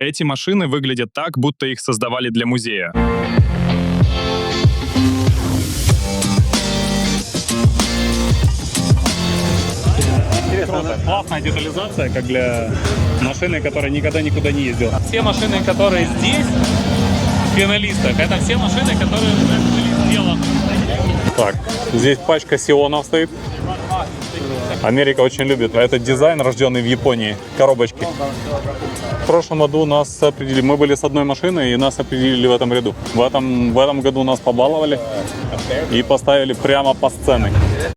Эти машины выглядят так, будто их создавали для музея. Круто. Классная детализация, как для машины, которая никогда никуда не ездила. Все машины, которые здесь, в финалистах, это все машины, которые уже были сделаны. Так, здесь пачка Сионов стоит. Америка очень любит этот дизайн, рожденный в Японии, коробочки. В прошлом году нас определили, мы были с одной машиной и нас определили в этом ряду. В этом году нас побаловали и поставили прямо по сцене.